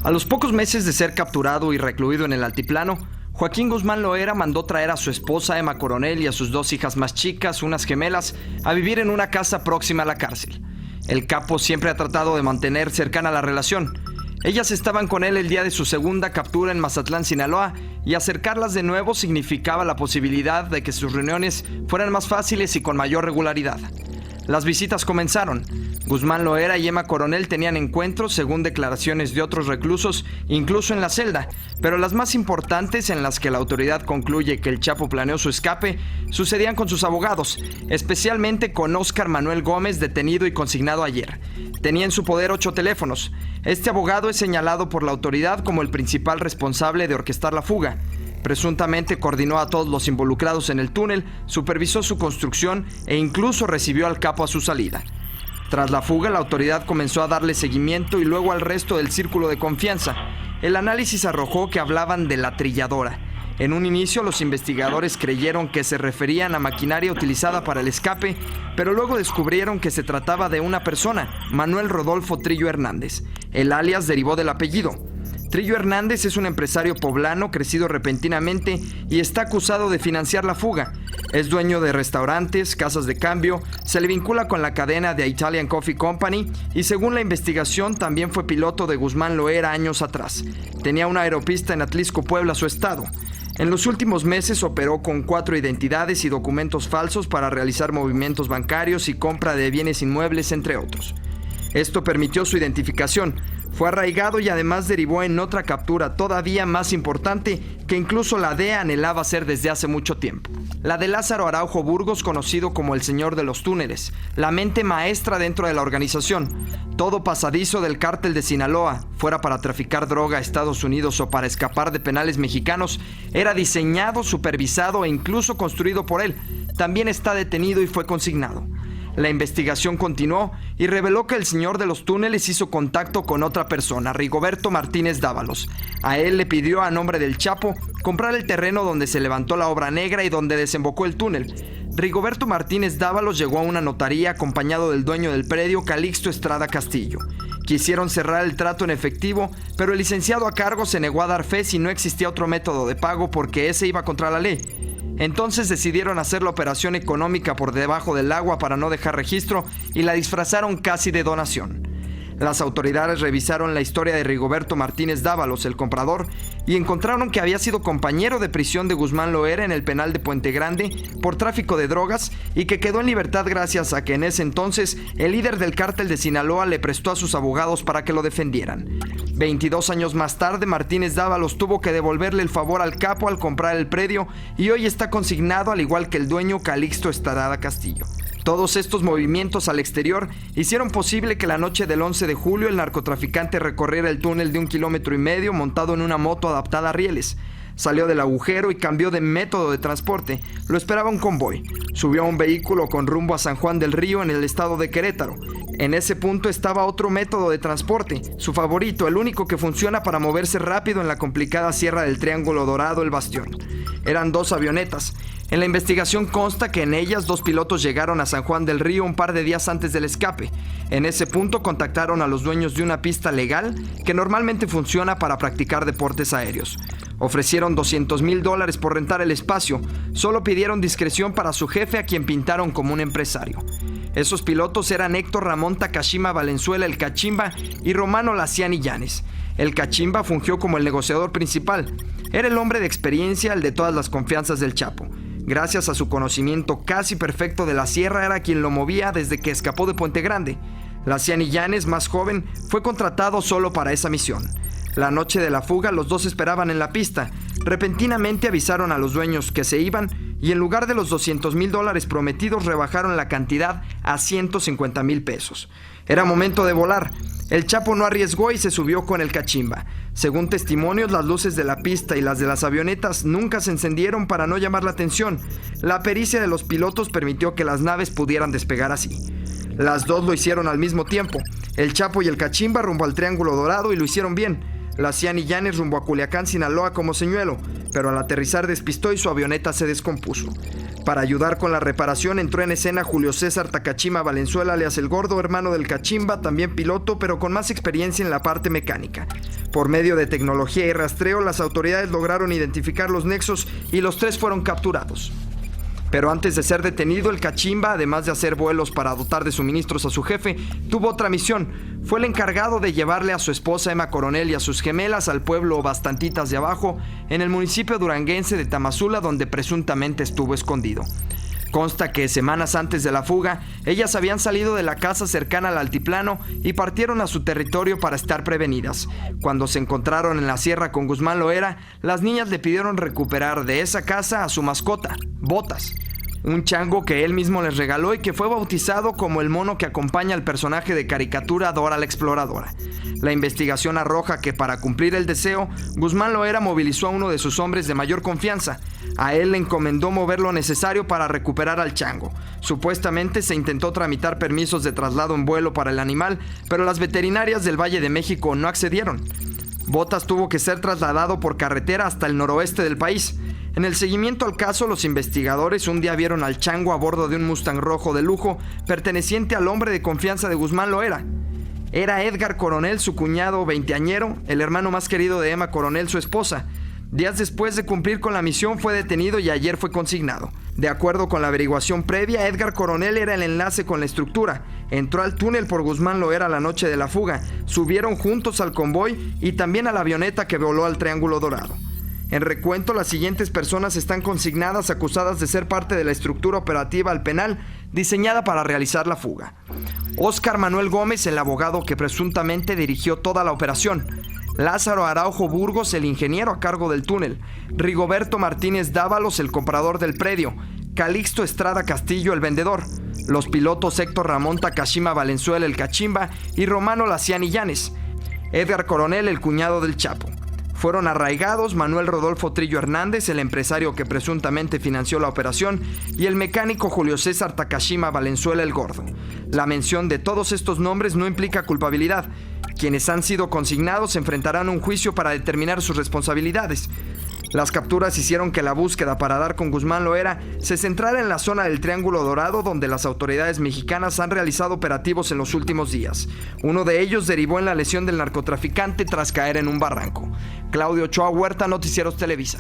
A los pocos meses de ser capturado y recluido en el altiplano, Joaquín Guzmán Loera mandó traer a su esposa Emma Coronel y a sus 2 hijas más chicas, unas gemelas, a vivir en una casa próxima a la cárcel. El capo siempre ha tratado de mantener cercana la relación. Ellas estaban con él el día de su segunda captura en Mazatlán, Sinaloa, y acercarlas de nuevo significaba la posibilidad de que sus reuniones fueran más fáciles y con mayor regularidad. Las visitas comenzaron. Guzmán Loera y Emma Coronel tenían encuentros, según declaraciones de otros reclusos, incluso en la celda, pero las más importantes, en las que la autoridad concluye que el Chapo planeó su escape, sucedían con sus abogados, especialmente con Óscar Manuel Gómez, detenido y consignado ayer. Tenía en su poder 8 teléfonos. Este abogado es señalado por la autoridad como el principal responsable de orquestar la fuga. Presuntamente coordinó a todos los involucrados en el túnel, supervisó su construcción e incluso recibió al capo a su salida. Tras la fuga, la autoridad comenzó a darle seguimiento y luego al resto del círculo de confianza. El análisis arrojó que hablaban de la trilladora. En un inicio, los investigadores creyeron que se referían a maquinaria utilizada para el escape, pero luego descubrieron que se trataba de una persona, Manuel Rodolfo Trillo Hernández. El alias derivó del apellido. Trillo Hernández es un empresario poblano crecido repentinamente y está acusado de financiar la fuga. Es dueño de restaurantes, casas de cambio, se le vincula con la cadena de Italian Coffee Company y, según la investigación, también fue piloto de Guzmán Loera años atrás. Tenía una aeropista en Atlisco, Puebla, su estado. En los últimos meses operó con 4 identidades y documentos falsos para realizar movimientos bancarios y compra de bienes inmuebles, entre otros. Esto permitió su identificación. Fue arraigado y además derivó en otra captura todavía más importante que incluso la DEA anhelaba hacer desde hace mucho tiempo. La de Lázaro Araujo Burgos, conocido como el Señor de los Túneles, la mente maestra dentro de la organización. Todo pasadizo del cártel de Sinaloa, fuera para traficar droga a Estados Unidos o para escapar de penales mexicanos, era diseñado, supervisado e incluso construido por él. También está detenido y fue consignado. La investigación continuó y reveló que el Señor de los Túneles hizo contacto con otra persona, Rigoberto Martínez Dávalos. A él le pidió, a nombre del Chapo, comprar el terreno donde se levantó la obra negra y donde desembocó el túnel. Rigoberto Martínez Dávalos llegó a una notaría acompañado del dueño del predio, Calixto Estrada Castillo. Quisieron cerrar el trato en efectivo, pero el licenciado a cargo se negó a dar fe si no existía otro método de pago porque ese iba contra la ley. Entonces decidieron hacer la operación económica por debajo del agua para no dejar registro y la disfrazaron casi de donación. Las autoridades revisaron la historia de Rigoberto Martínez Dávalos, el comprador, y encontraron que había sido compañero de prisión de Guzmán Loera en el penal de Puente Grande por tráfico de drogas y que quedó en libertad gracias a que en ese entonces el líder del cártel de Sinaloa le prestó a sus abogados para que lo defendieran. 22 años más tarde, Martínez Dávalos tuvo que devolverle el favor al capo al comprar el predio y hoy está consignado al igual que el dueño Calixto Estrada Castillo. Todos estos movimientos al exterior hicieron posible que la noche del 11 de julio el narcotraficante recorriera el túnel de 1,5 kilómetros montado en una moto adaptada a rieles. Salió del agujero y cambió de método de transporte. Lo esperaba un convoy. Subió a un vehículo con rumbo a San Juan del Río, en el estado de Querétaro. En ese punto estaba otro método de transporte, su favorito, el único que funciona para moverse rápido en la complicada Sierra del Triángulo Dorado, el Bastión. Eran 2 avionetas. En la investigación consta que en ellas 2 pilotos llegaron a San Juan del Río un par de días antes del escape. En ese punto contactaron a los dueños de una pista legal que normalmente funciona para practicar deportes aéreos. Ofrecieron $200,000 por rentar el espacio. Solo pidieron discreción para su jefe, a quien pintaron como un empresario. Esos pilotos eran Héctor Ramón Takashima Valenzuela, el Cachimba, y Romano Laciani Llanes. El Cachimba fungió como el negociador principal. Era el hombre de experiencia, el de todas las confianzas del Chapo. Gracias a su conocimiento casi perfecto de la sierra, era quien lo movía desde que escapó de Puente Grande. Laciani Llanes, más joven, fue contratado solo para esa misión. La noche de la fuga, los 2 esperaban en la pista. Repentinamente avisaron a los dueños que se iban y en lugar de los $200,000 prometidos rebajaron la cantidad a $150,000. Era momento de volar. El Chapo no arriesgó y se subió con el Cachimba. Según testimonios, las luces de la pista y las de las avionetas nunca se encendieron para no llamar la atención. La pericia de los pilotos permitió que las naves pudieran despegar así. Las 2 lo hicieron al mismo tiempo. El Chapo y el Cachimba rumbo al Triángulo Dorado, y lo hicieron bien. Laciani Llanes rumbo a Culiacán, Sinaloa, como señuelo, pero al aterrizar despistó y su avioneta se descompuso. Para ayudar con la reparación entró en escena Julio César Takachima Valenzuela, alias El Gordo, hermano del Cachimba, también piloto, pero con más experiencia en la parte mecánica. Por medio de tecnología y rastreo, las autoridades lograron identificar los nexos y los tres fueron capturados. Pero antes de ser detenido, el Cachimba, además de hacer vuelos para dotar de suministros a su jefe, tuvo otra misión. Fue el encargado de llevarle a su esposa Emma Coronel y a sus gemelas al pueblo Bastantitas de Abajo, en el municipio duranguense de Tamazula, donde presuntamente estuvo escondido. Consta que semanas antes de la fuga, ellas habían salido de la casa cercana al altiplano y partieron a su territorio para estar prevenidas. Cuando se encontraron en la sierra con Guzmán Loera, las niñas le pidieron recuperar de esa casa a su mascota, Botas, un chango que él mismo les regaló y que fue bautizado como el mono que acompaña al personaje de caricatura Dora la Exploradora. La investigación arroja que para cumplir el deseo, Guzmán Loera movilizó a uno de sus hombres de mayor confianza. A él le encomendó mover lo necesario para recuperar al chango. Supuestamente se intentó tramitar permisos de traslado en vuelo para el animal, pero las veterinarias del Valle de México no accedieron. Botas tuvo que ser trasladado por carretera hasta el noroeste del país. En el seguimiento al caso, los investigadores un día vieron al chango a bordo de un Mustang rojo de lujo perteneciente al hombre de confianza de Guzmán Loera. Era Edgar Coronel, su cuñado veinteañero, el hermano más querido de Emma Coronel, su esposa. Días después de cumplir con la misión fue detenido y ayer fue consignado. De acuerdo con la averiguación previa, Edgar Coronel era el enlace con la estructura. Entró al túnel por Guzmán Loera la noche de la fuga. Subieron juntos al convoy y también a la avioneta que voló al Triángulo Dorado. En recuento, las siguientes personas están consignadas acusadas de ser parte de la estructura operativa al penal diseñada para realizar la fuga. Óscar Manuel Gómez, el abogado que presuntamente dirigió toda la operación. Lázaro Araujo Burgos, el ingeniero a cargo del túnel. Rigoberto Martínez Dávalos, el comprador del predio. Calixto Estrada Castillo, el vendedor. Los pilotos Héctor Ramón Takashima Valenzuela, el Cachimba, y Romano Laciani Llanes. Edgar Coronel, el cuñado del Chapo. Fueron arraigados Manuel Rodolfo Trillo Hernández, el empresario que presuntamente financió la operación, y el mecánico Julio César Takashima Valenzuela, el Gordo. La mención de todos estos nombres no implica culpabilidad. Quienes han sido consignados enfrentarán un juicio para determinar sus responsabilidades. Las capturas hicieron que la búsqueda para dar con Guzmán Loera se centrara en la zona del Triángulo Dorado, donde las autoridades mexicanas han realizado operativos en los últimos días. Uno de ellos derivó en la lesión del narcotraficante tras caer en un barranco. Claudio Ochoa Huerta, Noticieros Televisa.